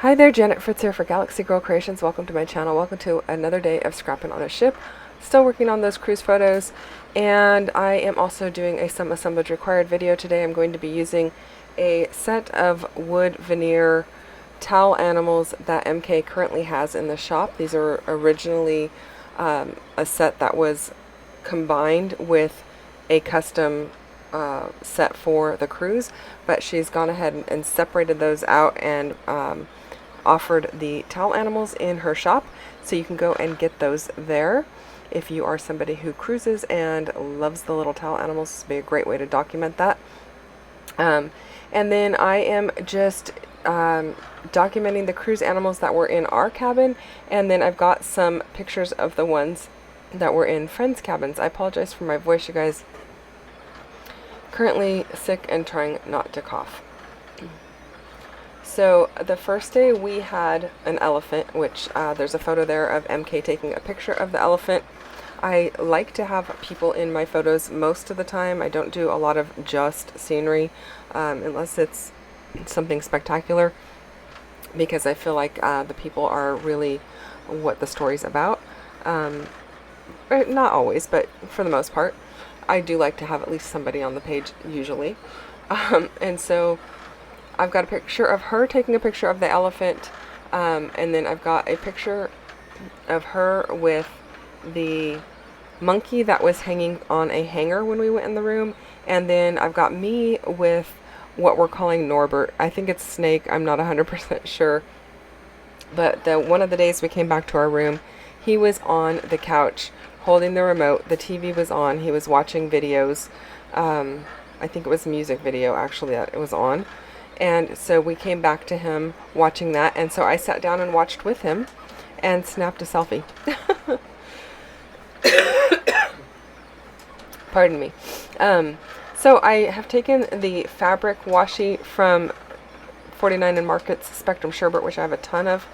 Hi there, Janet Fritz here for Galaxy Girl Creations. Welcome to my channel. Welcome to another day of scrapping on a ship. Still working on those cruise photos, and I am also doing a some assemblage required video today. I'm going to be using a set of wood veneer towel animals that MK currently has in the shop. These are originally a set that was combined with a custom set for the cruise, but she's gone ahead and separated those out and offered the towel animals in her shop, so you can go and get those there if you are somebody who cruises and loves the little towel animals. This would be a great way to document that. And then I am just documenting the cruise animals that were in our cabin, and then I've got some pictures of the ones that were in friends' cabins. I apologize for my voice, you guys. Currently sick and trying not to cough. So the first day we had an elephant, which there's a photo there of MK taking a picture of the elephant. I like to have people in my photos most of the time. I don't do a lot of just scenery unless it's something spectacular, because I feel like the people are really what the story's about. Not always, but for the most part. I do like to have at least somebody on the page usually. And so I've got a picture of her taking a picture of the elephant, and then I've got a picture of her with the monkey that was hanging on a hanger when we went in the room, and then I've got me with what we're calling Norbert. I think it's Snake, I'm not 100% sure, but one of the days we came back to our room, he was on the couch holding the remote, the TV was on, he was watching videos, I think it was a music video actually that it was on. And so we came back to him watching that, and so I sat down and watched with him and snapped a selfie. Pardon me. So I have taken the fabric washi from 49 and Market's Spectrum Sherbet, which I have a ton of.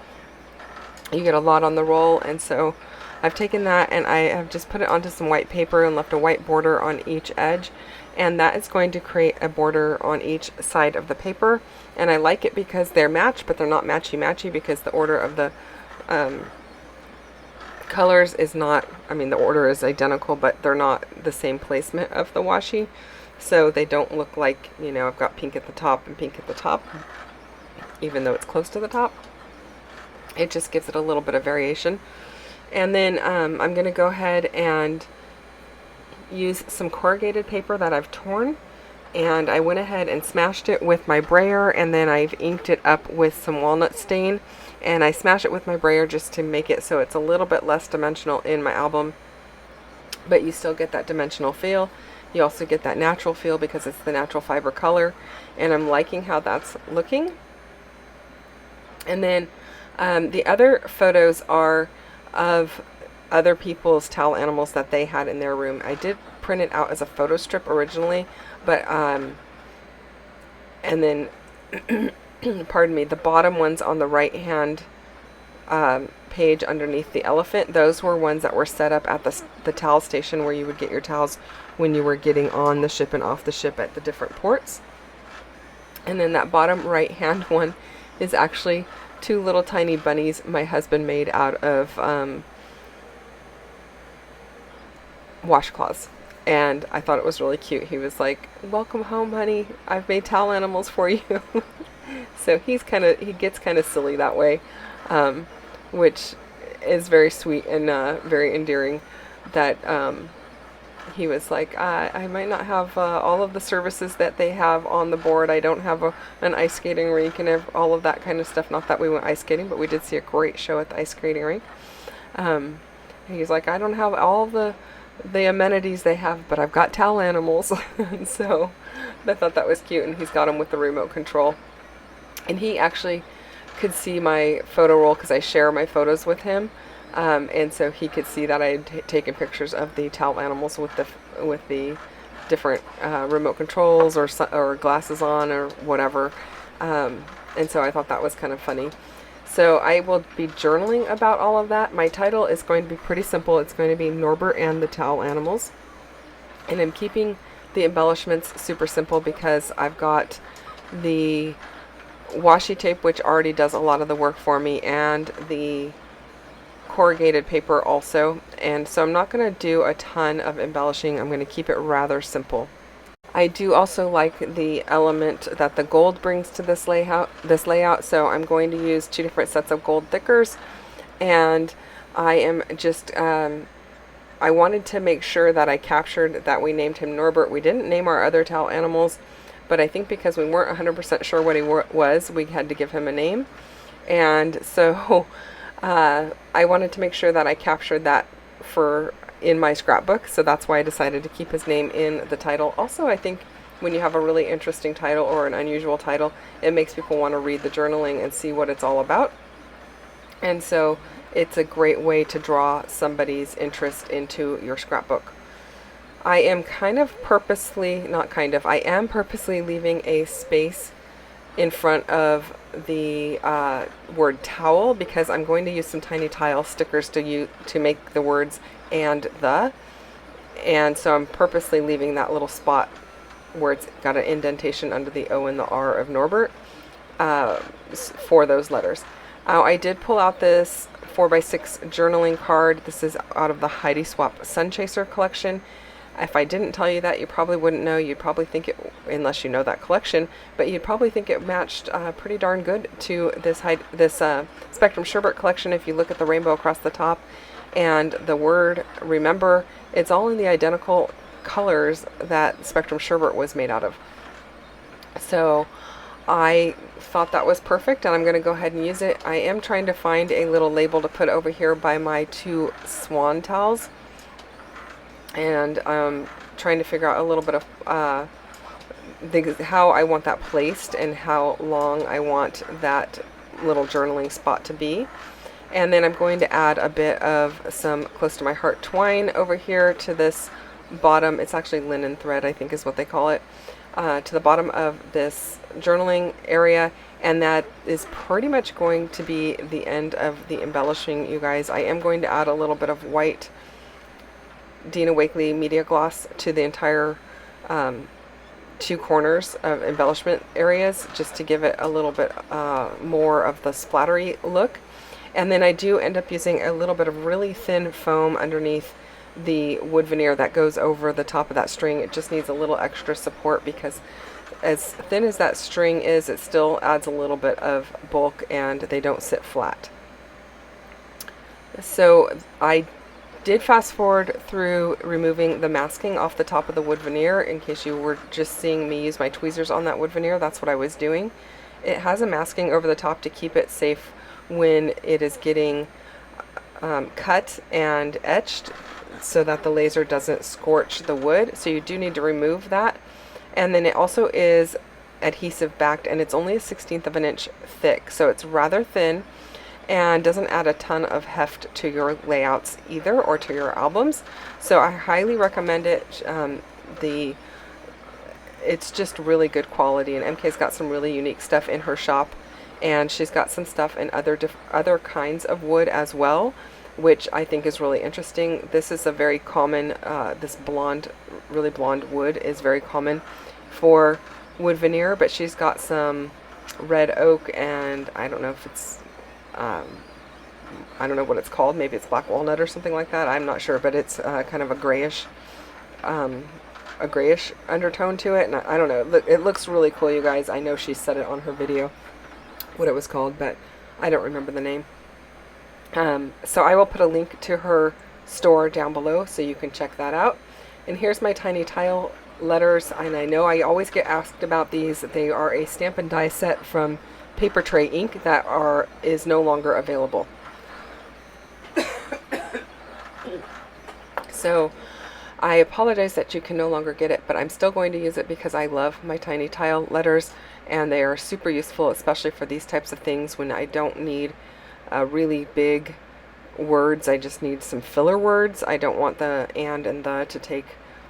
You get a lot on the roll, and so I've taken that and I have just put it onto some white paper and left a white border on each edge, and that is going to create a border on each side of the paper. And I like it because they're matched, but they're not matchy-matchy, because the order of the colors is not, I mean, the order is identical, but they're not the same placement of the washi, so they don't look like, you know, I've got pink at the top and pink at the top, even though it's close to the top. It just gives it a little bit of variation. And then I'm going to go ahead and use some corrugated paper that I've torn, and I went ahead and smashed it with my brayer, and then I've inked it up with some walnut stain, and I smash it with my brayer just to make it so it's a little bit less dimensional in my album, but you still get that dimensional feel. You also get that natural feel because it's the natural fiber color, and I'm liking how that's looking. And then the other photos are of other people's towel animals that they had in their room. I did print it out as a photo strip originally, but and then pardon me, the bottom ones on the right hand page underneath the elephant, those were ones that were set up at the towel station where you would get your towels when you were getting on the ship and off the ship at the different ports. And then that bottom right hand one is actually two little tiny bunnies my husband made out of washcloths, and I thought it was really cute. He was like, "Welcome home, honey. I've made towel animals for you." So he gets kind of silly that way, which is very sweet and very endearing. That he was like, I might not have all of the services that they have on the board. I don't have an ice skating rink and all of that kind of stuff. Not that we went ice skating, but we did see a great show at the ice skating rink. He's like, I don't have all the amenities they have, but I've got towel animals. And so I thought that was cute, and he's got them with the remote control. And he actually could see my photo roll because I share my photos with him. And so he could see that I had taken pictures of the towel animals with the different remote controls or glasses on or whatever. And so I thought that was kind of funny. So I will be journaling about all of that. My title is going to be pretty simple. It's going to be Norbert and the Towel Animals. And I'm keeping the embellishments super simple because I've got the washi tape, which already does a lot of the work for me, and the corrugated paper also. And so I'm not going to do a ton of embellishing. I'm going to keep it rather simple. I do also like the element that the gold brings to this layout, so I'm going to use 2 different sets of gold thickers, and I am just I wanted to make sure that I captured that we named him Norbert. We didn't name our other towel animals, but I think because we weren't 100% sure what he was, we had to give him a name. And so I wanted to make sure that I captured that in my scrapbook, so that's why I decided to keep his name in the title. Also, I think when you have a really interesting title or an unusual title, it makes people want to read the journaling and see what it's all about. And so it's a great way to draw somebody's interest into your scrapbook. I am purposely leaving a space in front of the word towel, because I'm going to use some tiny tile stickers to make the words and the. And so I'm purposely leaving that little spot where it's got an indentation under the O and the R of Norbert for those letters. I did pull out this 4x6 journaling card. This is out of the Heidi Swap Sun Chaser collection. If I didn't tell you that, you probably wouldn't know. You'd probably think it, unless you know that collection, but you'd probably think it matched pretty darn good to this Spectrum Sherbet collection. If you look at the rainbow across the top and the word remember, it's all in the identical colors that Spectrum Sherbet was made out of. So I thought that was perfect, and I'm going to go ahead and use it. I am trying to find a little label to put over here by my 2 swan towels, and I'm trying to figure out a little bit of how I want that placed and how long I want that little journaling spot to be. And then I'm going to add a bit of some close to my heart twine over here to this bottom. It's actually linen thread, I think is what they call it, to the bottom of this journaling area. And that is pretty much going to be the end of the embellishing, you guys. I am going to add a little bit of white Dina Wakley media gloss to the entire 2 corners of embellishment areas, just to give it a little bit more of the splattery look. And then I do end up using a little bit of really thin foam underneath the wood veneer that goes over the top of that string. It just needs a little extra support, because as thin as that string is, it still adds a little bit of bulk and they don't sit flat. So I did fast forward through removing the masking off the top of the wood veneer. In case you were just seeing me use my tweezers on that wood veneer, that's what I was doing. It has a masking over the top to keep it safe when it is getting cut and etched, so that the laser doesn't scorch the wood. So you do need to remove that. And then it also is adhesive backed, and it's only a 1/16 of an inch thick, so it's rather thin and doesn't add a ton of heft to your layouts either, or to your albums. So I highly recommend it. It's just really good quality, and MK's got some really unique stuff in her shop, and she's got some stuff in other kinds of wood as well, which I think is really interesting. This is a very common, this really blonde wood is very common for wood veneer, but she's got some red oak, and I don't know if it's, I don't know what it's called. Maybe it's black walnut or something like that. I'm not sure, but it's kind of a grayish undertone to it, and I don't know. It looks really cool, you guys. I know she said it on her video what it was called, but I don't remember the name. So I will put a link to her store down below so you can check that out. And here's my tiny tile letters, and I know I always get asked about these. They are a stamp and die set from Paper Tray Ink that is no longer available. So I apologize that you can no longer get it, but I'm still going to use it because I love my tiny tile letters, and they are super useful, especially for these types of things when I don't need really big words. I just need some filler words. I don't want the and the to take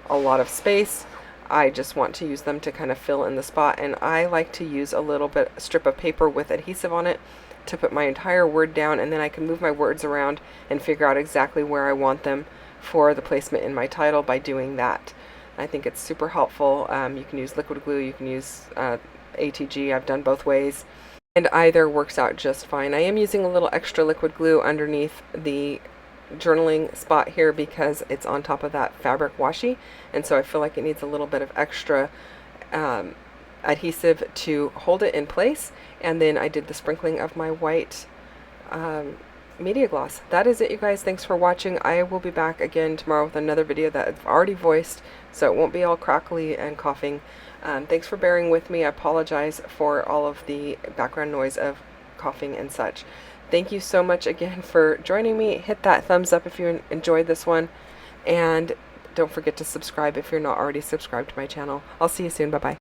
a lot of space. I just want to use them to kind of fill in the spot, and I like to use a strip of paper with adhesive on it to put my entire word down, and then I can move my words around and figure out exactly where I want them for the placement in my title by doing that. I think it's super helpful. You can use liquid glue, you can use ATG. I've done both ways. and either works out just fine. I am using a little extra liquid glue underneath the journaling spot here because it's on top of that fabric washi, and so I feel like it needs a little bit of extra adhesive to hold it in place. And then I did the sprinkling of my white media gloss. That is it, you guys. Thanks for watching. I will be back again tomorrow with another video that I've already voiced, so it won't be all crackly and coughing. Thanks for bearing with me. I apologize for all of the background noise of coughing and such. Thank you so much again for joining me. Hit that thumbs up if you enjoyed this one, and don't forget to subscribe if you're not already subscribed to my channel. I'll see you soon. Bye bye.